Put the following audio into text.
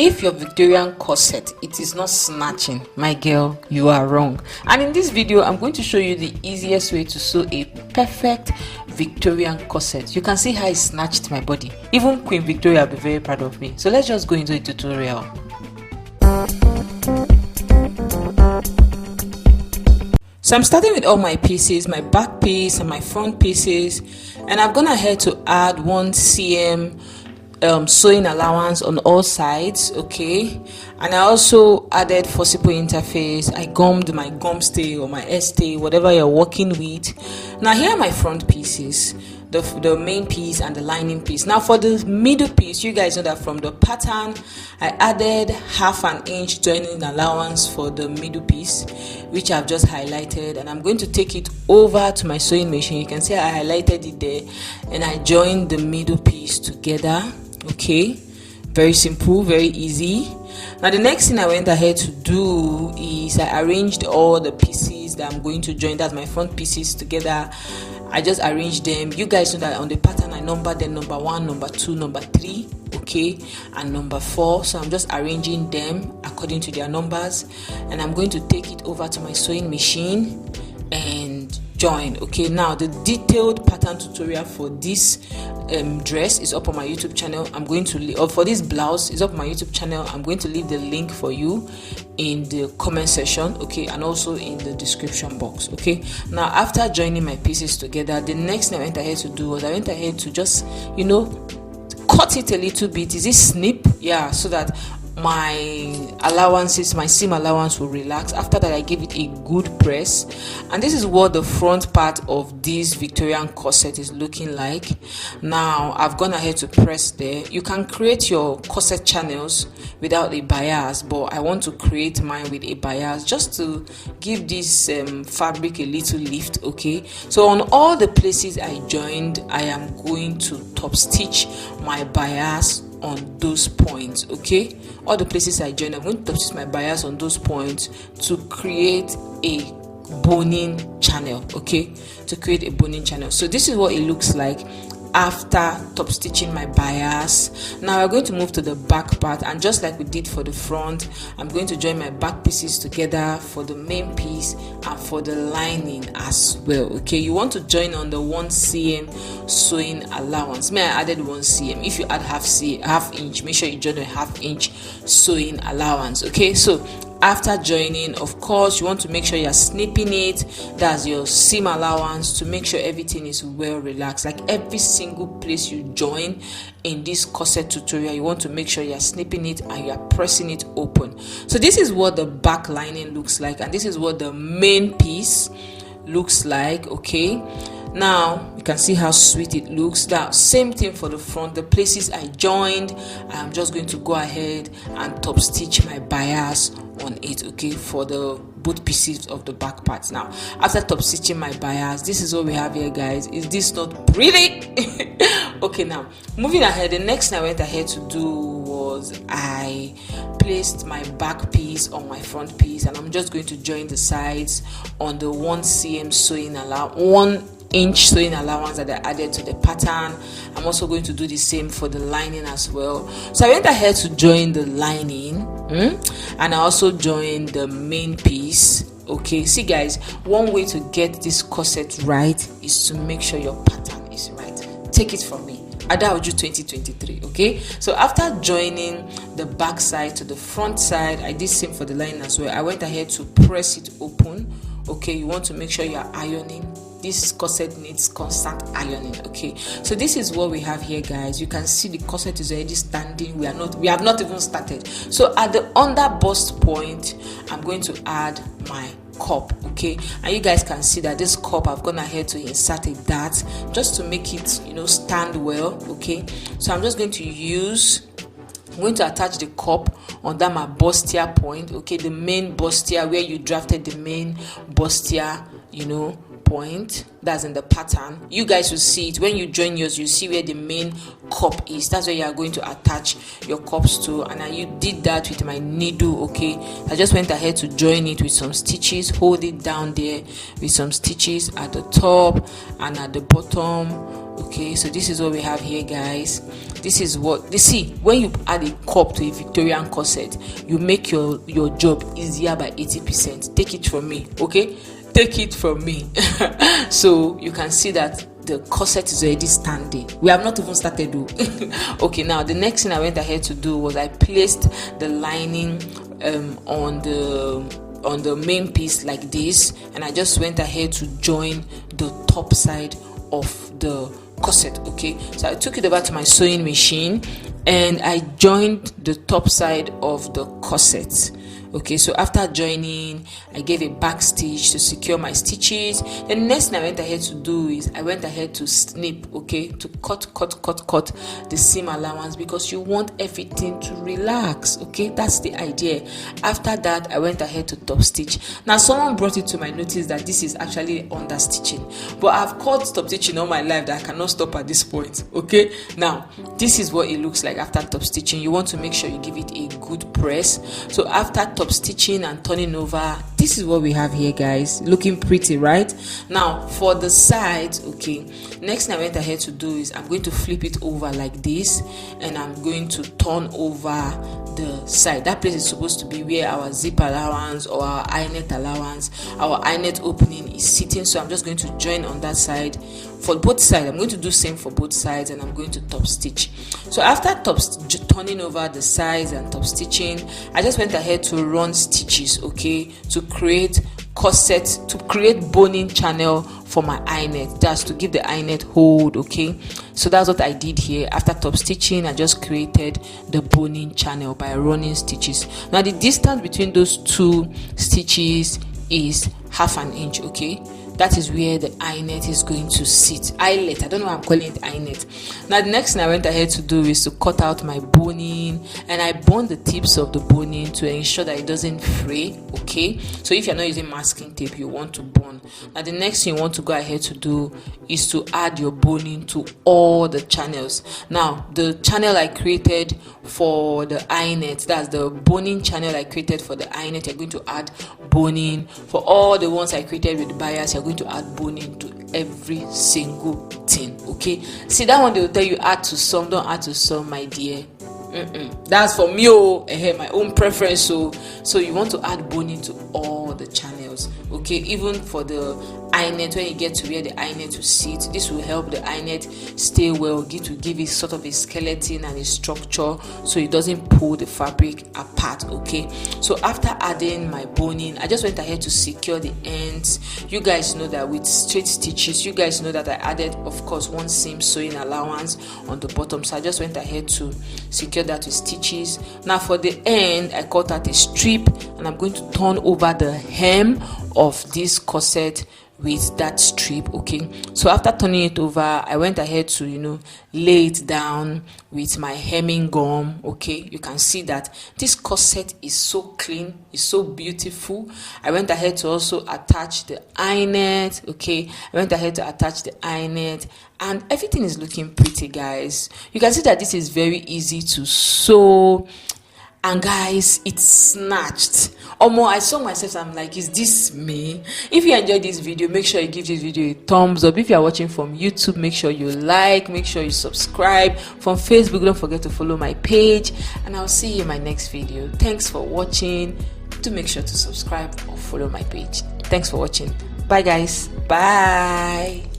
If your Victorian corset it is not snatching, my girl, you are wrong. And in this video I'm going to show you the easiest way to sew a perfect Victorian corset. You can see how it snatched my body. Even Queen Victoria will be very proud of me. So let's just go into the tutorial. So I'm starting with all my pieces, my back piece and my front pieces, and I've gone ahead to add 1 cm sewing allowance on all sides, okay, and I also added forcible interface. I gummed my gum stay or my stay, whatever you're working with. Now here are my front pieces, the main piece and the lining piece. Now for the middle piece, you guys know that from the pattern I added 1/2 inch joining allowance for the middle piece, which I've just highlighted, and I'm going to take it over to my sewing machine. You can see I highlighted it there and I joined the middle piece together. Okay, very simple, very easy. Now the next thing I went ahead to do is I arranged all the pieces that I'm going to join, that's my front pieces, together. I just arranged them. You guys know that on the pattern I numbered them number 1, number 2, number 3, okay, and number 4. So I'm just arranging them according to their numbers, and I'm going to take it over to my sewing machine and join. Okay, now the detailed pattern tutorial for this dress is up on my YouTube channel. I'm going to or for this blouse is up on my YouTube channel. I'm going to leave the link for you in the comment section, okay, and also in the description box. Okay, now after joining my pieces together, the next thing I went ahead to do was I went ahead to just, you know, cut it a little bit. Is it snip? Yeah, so that my allowances, my seam allowance will relax. After that I give it a good press, and this is what the front part of this Victorian corset is looking like. Now I've gone ahead to press there. You can create your corset channels without a bias, but I want to create mine with a bias just to give this fabric a little lift. Okay, so on all the places I joined, I am going to top stitch my bias on those points. Okay, all the places I join, I'm going to top stitch my bias on those points to create a boning channel. Okay, to create a boning channel. So this is what it looks like after top stitching my bias. Now we're going to move to the back part, and just like we did for the front, I'm going to join my back pieces together for the main piece and for the lining as well. Okay, you want to join on the 1 cm sewing allowance. Me, I added 1 cm. If you add half inch, make sure you join a 1/2 inch sewing allowance. Okay, so after joining, of course, you want to make sure you're snipping it. That's your seam allowance, to make sure everything is well relaxed. Like every single place you join in this corset tutorial, you want to make sure you're snipping it and you're pressing it open. So this is what the back lining looks like, and this is what the main piece looks like. Okay, now you can see how sweet it looks. Now same thing for the front, the places I joined, I'm just going to go ahead and top stitch my bias on it, okay, for the both pieces of the back parts. Now after top stitching my bias, this is what we have here, guys. Is this not pretty? Okay, now moving ahead, the next thing I went ahead to do was I placed my back piece on my front piece, and I'm just going to join the sides on the 1 cm sewing 1 inch sewing allowance that I added to the pattern. I'm also going to do the same for the lining as well. So I went ahead to join the lining, and I also joined the main piece. Okay, see guys, one way to get this corset right is to make sure your pattern is right. Take it from me, Adaoju 2023. Okay, so after joining the back side to the front side, I did same for the lining as well. I went ahead to press it open. Okay, you want to make sure you're ironing. This corset needs constant ironing. Okay, so this is what we have here, guys. You can see the corset is already standing. We have not even started. So at the under bust point, I'm going to add my cup. Okay, and you guys can see that this cup, I've gone ahead to insert a dart just to make it, you know, stand well. Okay, so I'm just going to attach the cup under my bustier point. Okay, the main bustier where you drafted the main bustier, you know, point, that's in the pattern. You guys will see it when you join yours. You see where the main cup is. That's where you are going to attach your cups to, and I did that with my needle. Okay, I just went ahead to join it with some stitches, hold it down there with some stitches at the top and at the bottom. Okay, so this is what we have here, guys. This is what you see when you add a cup to a Victorian corset. You make your job easier by 80%. Take it from me, okay? Take it from me. So you can see that the corset is already standing. We have not even started though. Okay, now the next thing I went ahead to do was I placed the lining on the main piece like this, and I just went ahead to join the top side of the corset. Okay, so I took it over to my sewing machine and I joined the top side of the corset. Okay, so after joining, I gave a back stitch to secure my stitches. The next thing I went ahead to do is I went ahead to snip, okay, to cut the seam allowance, because you want everything to relax. Okay, that's the idea. After that, I went ahead to top stitch. Now someone brought it to my notice that this is actually under stitching, but I've caught top stitching all my life that I cannot stop at this point. Okay, now this is what it looks like after top stitching. You want to make sure you give it a good press. So after top stitching and turning over, this is what we have here, guys. Looking pretty, right? Now for the sides, okay, next thing I went ahead to do is I'm going to flip it over like this, and I'm going to turn over the side. That place is supposed to be where our zip allowance or our eyelet allowance, our eyelet opening is sitting. So I'm just going to join on that side for both sides. I'm going to do same for both sides, and I'm going to top stitch. So after turning over the sides and top stitching, I just went ahead to run stitches, okay, to create corset, to create boning channel for my eyelet. That's to give the eyelet hold. Okay, so that's what I did here. After top stitching, I just created the boning channel by running stitches. Now the distance between those two stitches is 1/2 inch. Okay, that is where the eyelet is going to sit. Eyelet, I don't know why I'm calling it eyelet. Now the next thing I went ahead to do is to cut out my boning, and I bond the tips of the boning to ensure that it doesn't fray. Okay, so if you're not using masking tape, you want to bond. Now the next thing you want to go ahead to do is to add your boning to all the channels. Now the channel I created for the eyelet, that's the boning channel I created for the eyelet, you're going to add boning. For all the ones I created with bias, you're going to add boning to every single thing. Okay, see that one, they will tell you add to some, don't add to some, my dear. That's for me, my own preference. So you want to add boning to all the channels. Okay, even for the eyelet, when you get to where the eyelet will sit, this will help the eyelet stay well, to give it sort of a skeleton and a structure, so it doesn't pull the fabric apart. Okay, so after adding my boning, I just went ahead to secure the ends. You guys know that with straight stitches, you guys know that I added, of course, one seam sewing allowance on the bottom, so I just went ahead to secure that with stitches. Now for the end, I cut out a strip, and I'm going to turn over the hem of this corset with that strip. Okay, so after turning it over, I went ahead to lay it down with my hemming gum. Okay, you can see that this corset is so clean, it's so beautiful. I went ahead to also attach the eyelet. Okay, I went ahead to attach the eyelet, and everything is looking pretty, guys. You can see that this is very easy to sew. And guys, it's snatched. I saw myself, I'm like, is this me? If you enjoyed this video, make sure you give this video a thumbs up. If you are watching from YouTube, make sure you like, make sure you subscribe. From Facebook, don't forget to follow my page, and I'll see you in my next video. Thanks for watching. Do make sure to subscribe or follow my page. Thanks for watching. Bye guys. Bye.